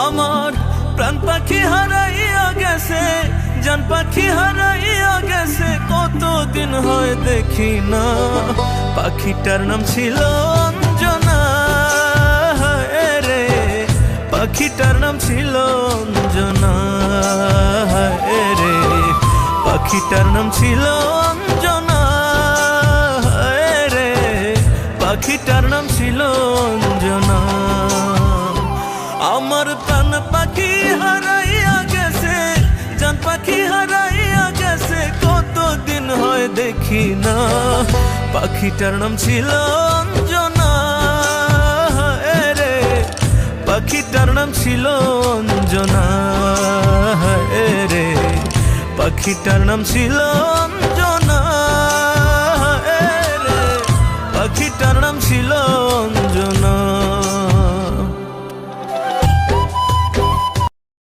আমার প্রাণ পাখি হারাইয়া গেছে, জান পাখি হারাইয়া গেছে, কতদিন হয় দেখি না। পাখিটার নাম ছিল অঞ্জনা রে, পাখিটার নাম ছিল অঞ্জনা রে, পাখিটার নাম ছিল অঞ্জনা রে, পাখিটার নাম ছিল অঞ্জনা। আমার প্রাণ পাখি হারাইয়া গেছে, জান পাখি হারাইয়া গেছে, কতদিন হয় দেখি না। পাখিটার নাম ছিল অঞ্জনা রে, পাখিটার নাম ছিল অঞ্জনা রে, পাখিটার নাম ছিল